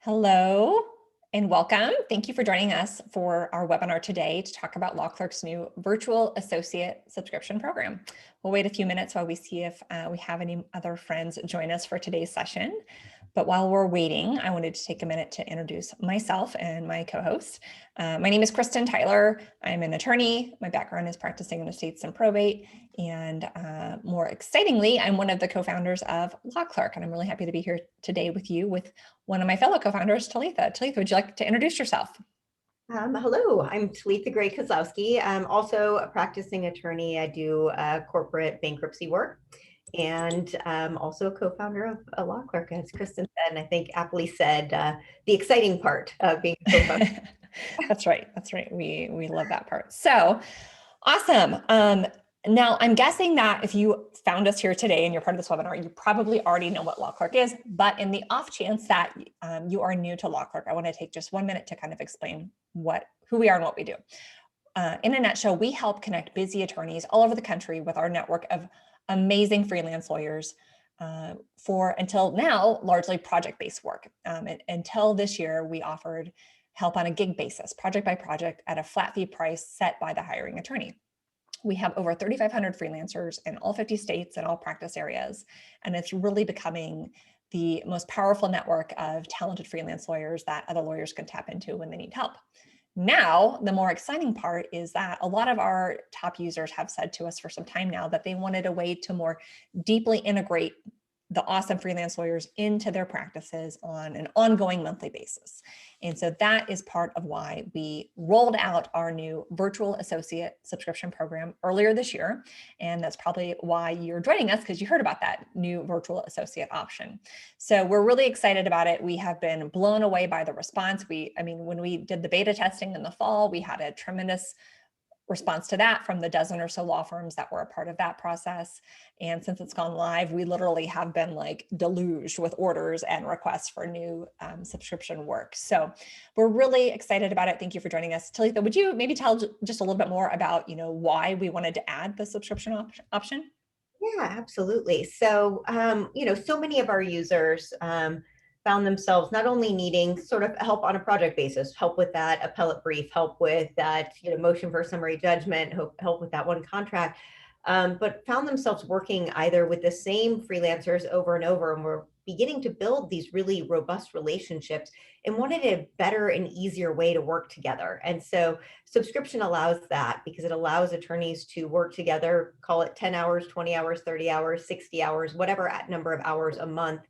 Hello and welcome. Thank you for joining us for our webinar today to talk about LawClerk's new virtual associate subscription program. We'll wait a few minutes while we see if we have any other friends join us for today's session. But while we're waiting, I wanted to take a minute to introduce myself and my co-host. My name is Kristin Tyler. I'm an attorney. My background is practicing in estates and probate. And more excitingly, I'm one of the co-founders of LawClerk. And I'm really happy to be here today with you with one of my fellow co-founders, Talitha. Talitha, would you like to introduce yourself? Hello, I'm Talitha Gray-Kozlowski. I'm also a practicing attorney. I do corporate bankruptcy work, and I'm also a co-founder of a LawClerk, as Kristin said, and I think aptly said, the exciting part of being a co-founder. That's right. That's right. We love that part. So awesome. Now, I'm guessing that if you found us here today and you're part of this webinar, you probably already know what LawClerk is, but in the off chance that you are new to LawClerk, I want to take just 1 minute to kind of explain who we are and what we do. In a nutshell, we help connect busy attorneys all over the country with our network of amazing freelance lawyers for, until now, largely project-based work. Until this year, we offered help on a gig basis, project by project, at a flat fee price set by the hiring attorney. We have over 3,500 freelancers in all 50 states and all practice areas, and it's really becoming the most powerful network of talented freelance lawyers that other lawyers can tap into when they need help. Now, the more exciting part is that a lot of our top users have said to us for some time now that they wanted a way to more deeply integrate the awesome freelance lawyers into their practices on an ongoing monthly basis. And so that is part of why we rolled out our new virtual associate subscription program earlier this year. And that's probably why you're joining us, because you heard about that new virtual associate option. So we're really excited about it. We have been blown away by the response. When we did the beta testing in the fall, we had a tremendous response to that from the dozen or so law firms that were a part of that process. And since it's gone live, we literally have been like deluged with orders and requests for new subscription work. So we're really excited about it. Thank you for joining us. Talitha, would you maybe tell just a little bit more about, why we wanted to add the subscription option? Yeah, absolutely. So, so many of our users found themselves not only needing sort of help on a project basis, help with that appellate brief, help with that, motion for summary judgment, help with that one contract, but found themselves working either with the same freelancers over and over, and were beginning to build these really robust relationships and wanted a better and easier way to work together. And so subscription allows that, because it allows attorneys to work together, call it 10 hours, 20 hours, 30 hours, 60 hours, whatever number of hours a month,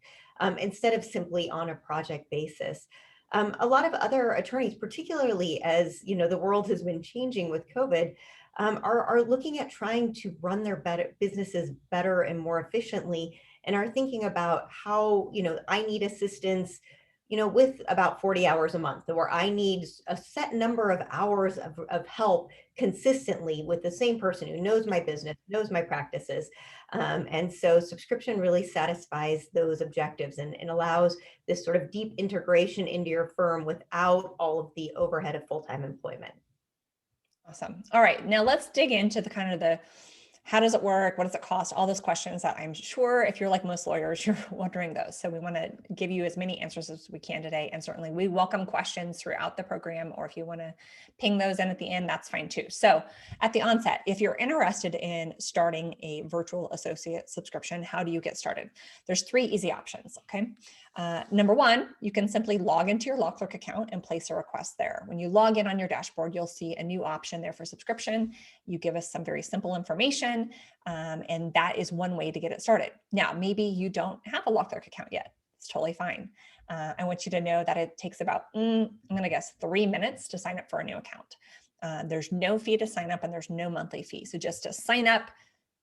instead of simply on a project basis. A lot of other attorneys, particularly as the world has been changing with COVID, are looking at trying to run their businesses better and more efficiently, and are thinking about how, I need assistance, with about 40 hours a month, or I need a set number of hours of help consistently with the same person who knows my business, knows my practices. And so subscription really satisfies those objectives and allows this sort of deep integration into your firm without all of the overhead of full-time employment. Awesome. All right, now let's dig into the how does it work? What does it cost? All those questions that I'm sure if you're like most lawyers, you're wondering those. So we want to give you as many answers as we can today. And certainly we welcome questions throughout the program, or if you want to ping those in at the end, that's fine too. So at the onset, if you're interested in starting a virtual associate subscription, how do you get started? There's 3 easy options, okay? Number 1, you can simply log into your LawClerk account and place a request there. When you log in on your dashboard, you'll see a new option there for subscription. You give us some very simple information, and that is one way to get it started. Now, maybe you don't have a LawClerk account yet. It's totally fine. I want you to know that it takes about, I'm going to guess 3 minutes to sign up for a new account. There's no fee to sign up, and there's no monthly fee. So just to sign up,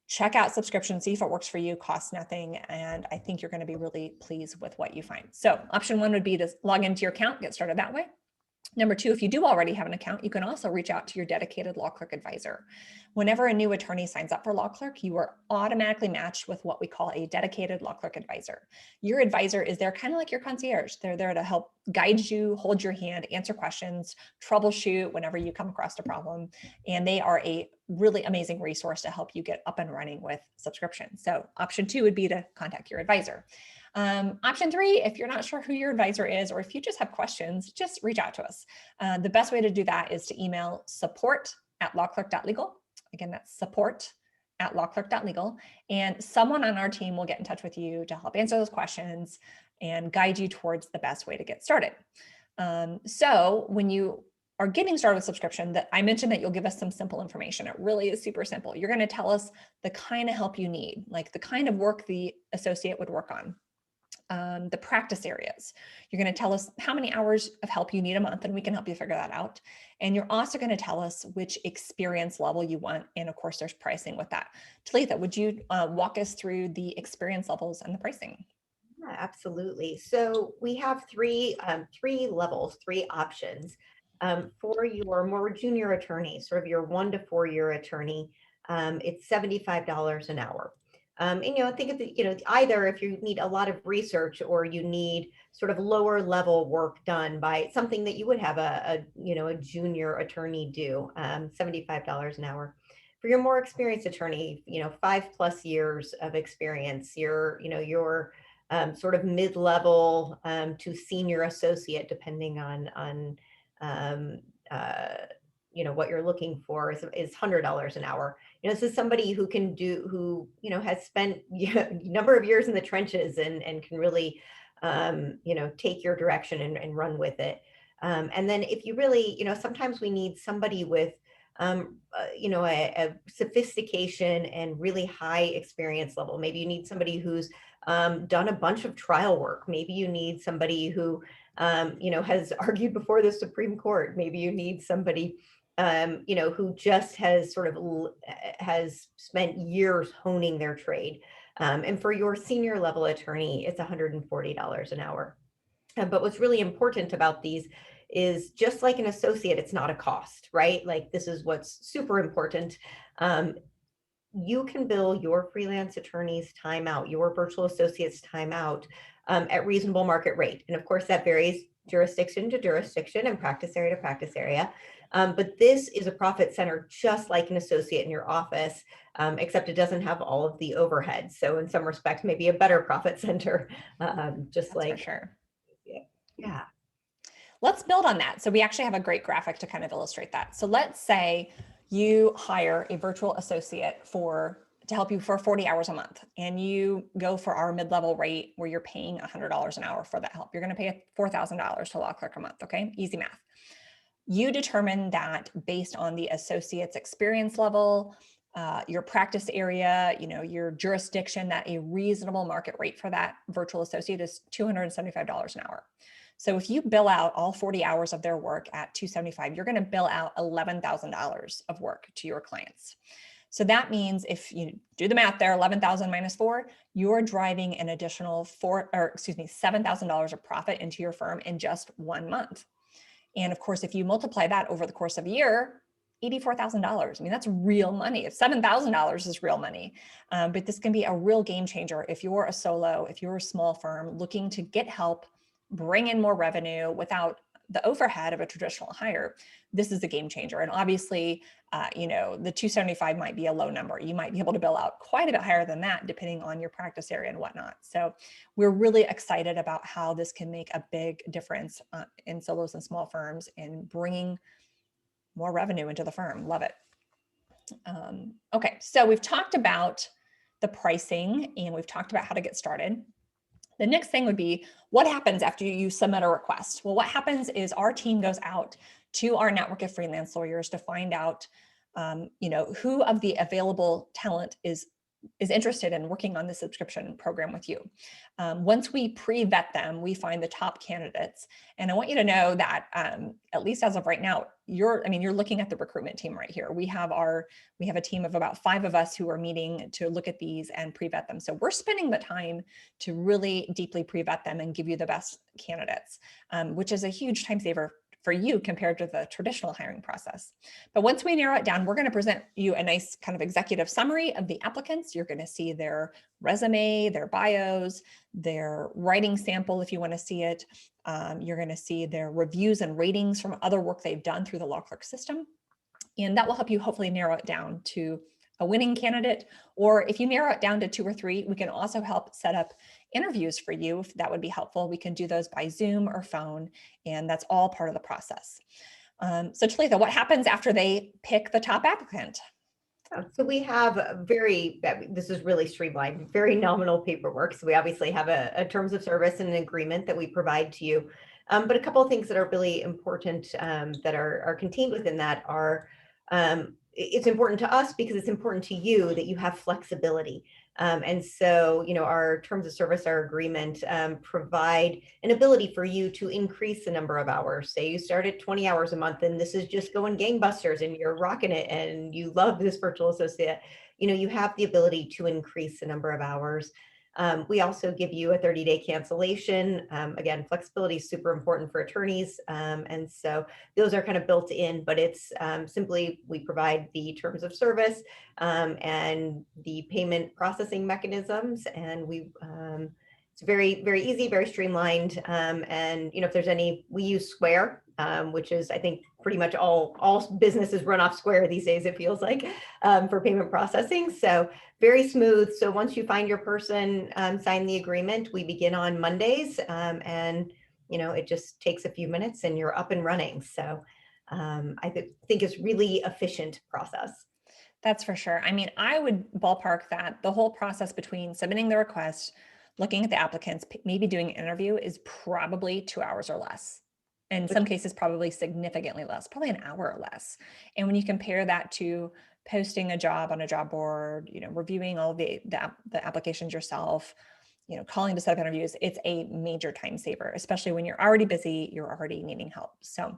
check out subscription, see if it works for you, costs nothing. And I think you're going to be really pleased with what you find. So option 1 would be to log into your account, get started that way. Number 2, if you do already have an account, you can also reach out to your dedicated LawClerk advisor. Whenever a new attorney signs up for LawClerk, you are automatically matched with what we call a dedicated LawClerk advisor. Your advisor is there kind of like your concierge. They're there to help guide you, hold your hand, answer questions, troubleshoot whenever you come across a problem. And they are a really amazing resource to help you get up and running with subscription. So option 2 would be to contact your advisor. Option 3, if you're not sure who your advisor is, or if you just have questions, just reach out to us. The best way to do that is to email support@lawclerk.legal. Again, that's support@lawclerk.legal. And someone on our team will get in touch with you to help answer those questions and guide you towards the best way to get started. So when you are getting started with subscription, that I mentioned that you'll give us some simple information. It really is super simple. You're going to tell us the kind of help you need, like the kind of work the associate would work on. The practice areas. You're going to tell us how many hours of help you need a month, and we can help you figure that out. And you're also going to tell us which experience level you want. And of course, there's pricing with that. Talitha, would you walk us through the experience levels and the pricing? Yeah, absolutely. So we have three levels, three options. For your more junior attorney, sort of your 1 to 4 year attorney, it's $75 an hour. And think of the, either if you need a lot of research or you need sort of lower level work done by something that you would have a junior attorney do, $75 an hour. For your more experienced attorney, 5+ years of experience, your sort of mid-level to senior associate, depending on what you're looking for, is $100 an hour. This is somebody who has spent a number of years in the trenches and can really take your direction and run with it. And then if you really, sometimes we need somebody with a sophistication and really high experience level. Maybe you need somebody who's done a bunch of trial work. Maybe you need somebody who has argued before the Supreme Court. Maybe you need somebody who just has has spent years honing their trade. And for your senior level attorney, it's $140 an hour. But what's really important about these is, just like an associate, it's not a cost, right? Like, this is what's super important. You can bill your freelance attorney's time out, your virtual associate's time out, at reasonable market rate. And of course, that varies jurisdiction to jurisdiction and practice area to practice area. But this is a profit center, just like an associate in your office, except it doesn't have all of the overhead. So in some respects, maybe a better profit center, just That's like, for sure. yeah. Let's build on that. So we actually have a great graphic to kind of illustrate that. So let's say you hire a virtual associate to help you for 40 hours a month, and you go for our mid-level rate where you're paying $100 an hour for that help. You're going to pay $4,000 to LAWCLERK a month. Okay, easy math. You determine that based on the associate's experience level, your practice area, your jurisdiction, that a reasonable market rate for that virtual associate is $275 an hour. So if you bill out all 40 hours of their work at $275, you're going to bill out $11,000 of work to your clients. So that means, if you do the math there, 11,000 minus 4, you're driving an additional $7,000 of profit into your firm in just 1 month. And of course, if you multiply that over the course of a year, $84,000. I mean, that's real money. If $7,000 is real money, but this can be a real game changer if you're a solo, if you're a small firm looking to get help, bring in more revenue without the overhead of a traditional hire. This is a game changer. And obviously, the 275 might be a low number. You might be able to bill out quite a bit higher than that, depending on your practice area and whatnot. So we're really excited about how this can make a big difference in solos and small firms in bringing more revenue into the firm. Love it. Okay, so we've talked about the pricing and we've talked about how to get started. The next thing would be, what happens after you submit a request? Well, what happens is our team goes out to our network of freelance lawyers to find out, who of the available talent is interested in working on the subscription program with you. Once we pre-vet them, we find the top candidates. And I want you to know that, at least as of right now, you're looking at the recruitment team right here. We have a team of about 5 of us who are meeting to look at these and pre-vet them. So we're spending the time to really deeply pre-vet them and give you the best candidates, which is a huge time saver for you compared to the traditional hiring process. But once we narrow it down, we're going to present you a nice kind of executive summary of the applicants. You're going to see their resume, their bios, their writing sample if you want to see it. You're going to see their reviews and ratings from other work they've done through the LawCLERK system. And that will help you hopefully narrow it down to a winning candidate, or if you narrow it down to 2 or 3, we can also help set up interviews for you if that would be helpful. We can do those by Zoom or phone, and that's all part of the process. So Talitha, what happens after they pick the top applicant? So we have this is really streamlined, very nominal paperwork. So we obviously have a terms of service and an agreement that we provide to you. But a couple of things that are really important that are contained within that are, it's important to us because it's important to you that you have flexibility. And so, our terms of service, our agreement provide an ability for you to increase the number of hours. Say you start at 20 hours a month and this is just going gangbusters and you're rocking it and you love this virtual associate, you have the ability to increase the number of hours. We also give you a 30-day cancellation. Again, flexibility is super important for attorneys. And so those are kind of built in, but it's simply we provide the terms of service and the payment processing mechanisms. And it's very, very easy, very streamlined. And, if there's we use Square, which is, I think, pretty much all businesses run off Square these days, it feels like, for payment processing. So very smooth. So once you find your person, sign the agreement, we begin on Mondays, and it just takes a few minutes and you're up and running. So I think it's really efficient process. That's for sure. I mean, I would ballpark that the whole process between submitting the request, looking at the applicants, maybe doing an interview is probably 2 hours or less. In some cases, probably significantly less, probably an hour or less. And when you compare that to posting a job on a job board, reviewing all the applications yourself, calling to set up interviews, it's a major time saver, especially when you're already busy, you're already needing help. So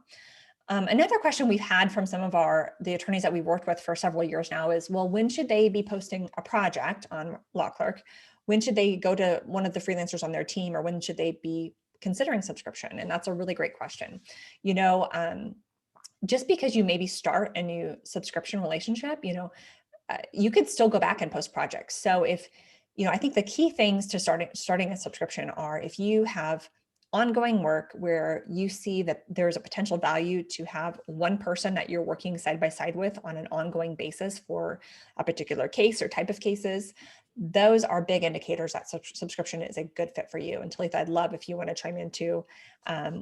another question we've had from some of the attorneys that we've worked with for several years now is, well, when should they be posting a project on LawClerk? When should they go to one of the freelancers on their team, or when should they be considering subscription? And that's a really great question. Just because you maybe start a new subscription relationship, you could still go back and post projects. So if, I think the key things to starting a subscription are if you have ongoing work where you see that there's a potential value to have one person that you're working side by side with on an ongoing basis for a particular case or type of cases, those are big indicators that subscription is a good fit for you. And Talitha, I'd love if you want to chime in too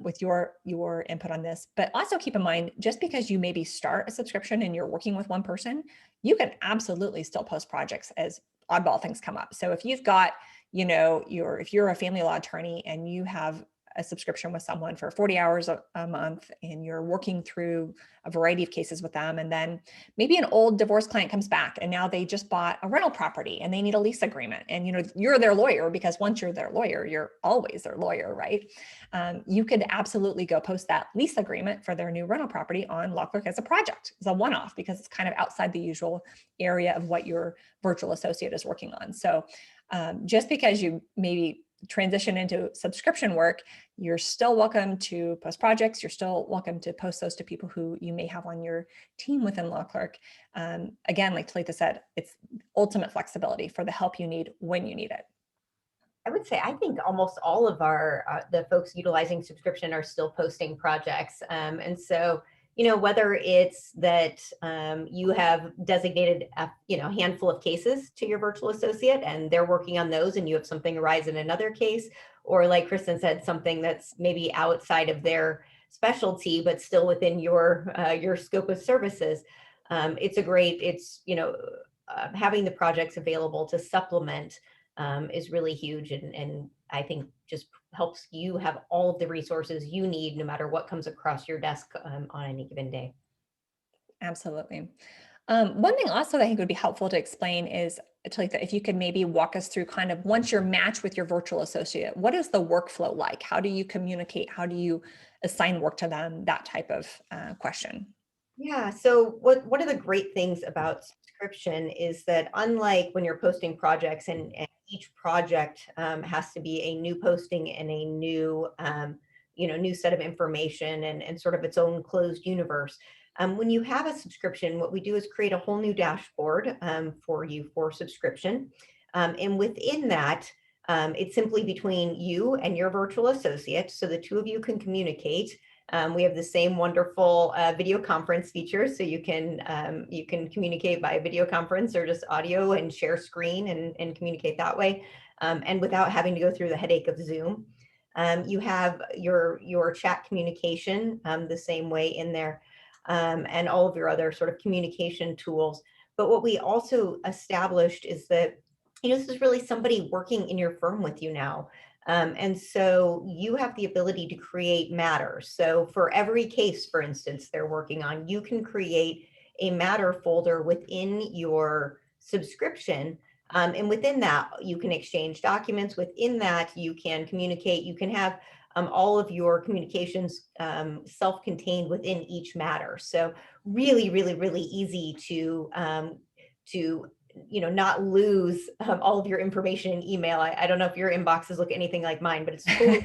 with your input on this. But also keep in mind, just because you maybe start a subscription and you're working with one person, you can absolutely still post projects as oddball things come up. So if you've got, if you're a family law attorney and you have a subscription with someone for 40 hours a month and you're working through a variety of cases with them, and then maybe an old divorce client comes back and now they just bought a rental property and they need a lease agreement, and you're their lawyer, because once you're their lawyer, you're always their lawyer, right? You could absolutely go post that lease agreement for their new rental property on LawClerk as a project, as a one-off, because it's kind of outside the usual area of what your virtual associate is working on. So just because you maybe transition into subscription work, you're still welcome to post projects. You're still welcome to post those to people who you may have on your team within LawClerk. Again, like Talitha said, it's ultimate flexibility for the help you need when you need it. I would say, I think almost all of the folks utilizing subscription are still posting projects. And so, whether it's that you have designated a handful of cases to your virtual associate and they're working on those, and you have something arise in another case, or like Kristin said, something that's maybe outside of their specialty but still within your scope of services. Having the projects available to supplement is really huge, and I think just helps you have all of the resources you need no matter what comes across your desk on any given day. Absolutely. One thing also that I think would be helpful to explain is, Talitha, if you could maybe walk us through kind of once you're matched with your virtual associate, what is the workflow like? How do you communicate? How do you assign work to them? That type of question. Yeah. So one of the great things about subscription is that, unlike when you're posting projects and each project has to be a new posting and a new new set of information and sort of its own closed universe. When you have a subscription, what we do is create a whole new dashboard for you for subscription. And within that, it's simply between you and your virtual associate. So the two of you can communicate. We have the same wonderful video conference feature, so you can communicate by video conference or just audio and share screen and communicate that way, and without having to go through the headache of Zoom. You have your chat communication the same way in there, and all of your other sort of communication tools. But what we also established is that, this is really somebody working in your firm with you now. And so you have the ability to create matters. So for every case, for instance, they're working on, you can create a matter folder within your subscription. And within that, you can exchange documents. Within that, you can communicate. You can have all of your communications self-contained within each matter. So really, really, really easy to not lose all of your information in email. I don't know if your inboxes look anything like mine, but it's totally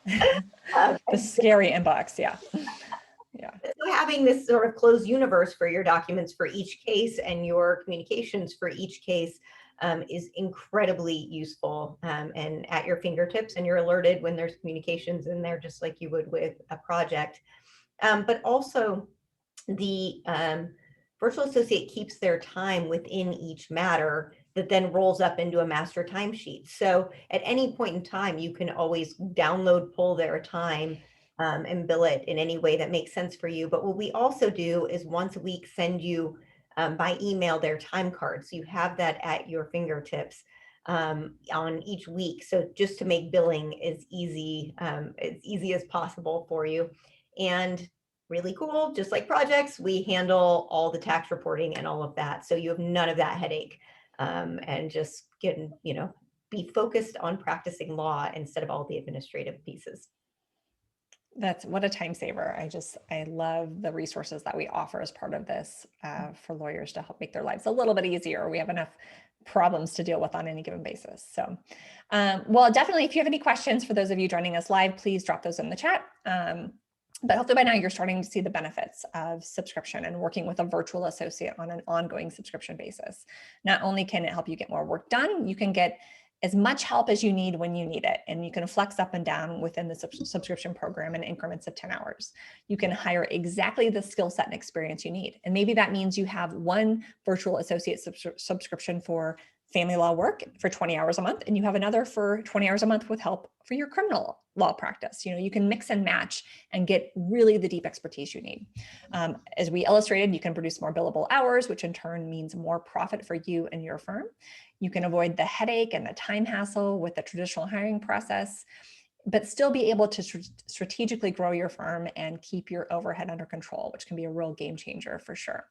the scary inbox. Yeah. Yeah. So having this sort of closed universe for your documents for each case and your communications for each case is incredibly useful and at your fingertips, and you're alerted when there's communications in there, just like you would with a project. But also the virtual associate keeps their time within each matter that then rolls up into a master timesheet. So at any point in time, you can always download, pull their time and bill it in any way that makes sense for you. But what we also do is once a week send you by email their time cards. So you have that at your fingertips on each week. So just to make billing as easy as possible for you. And really cool, just like projects, we handle all the tax reporting and all of that. So you have none of that headache and just can, be focused on practicing law instead of all the administrative pieces. That's what a time saver. I love the resources that we offer as part of this for lawyers to help make their lives a little bit easier. We have enough problems to deal with on any given basis. So, well, definitely, if you have any questions for those of you joining us live, please drop those in the chat. But hopefully by now you're starting to see the benefits of subscription and working with a virtual associate on an ongoing subscription basis. Not only can it help you get more work done, you can get as much help as you need when you need it. And you can flex up and down within the subscription program in increments of 10 hours. You can hire exactly the skill set and experience you need. And maybe that means you have one virtual associate subscription for family law work for 20 hours a month, and you have another for 20 hours a month with help for your criminal law practice. You can mix and match and get really the deep expertise you need. As we illustrated, you can produce more billable hours, which in turn means more profit for you and your firm. You can avoid the headache and the time hassle with the traditional hiring process, but still be able to strategically grow your firm and keep your overhead under control, which can be a real game changer for sure.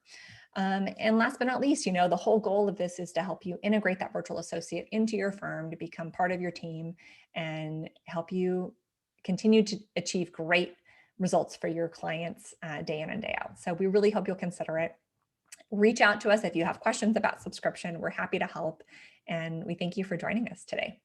And last but not least, the whole goal of this is to help you integrate that virtual associate into your firm to become part of your team and help you continue to achieve great results for your clients day in and day out. So we really hope you'll consider it. Reach out to us if you have questions about subscription. We're happy to help. And we thank you for joining us today.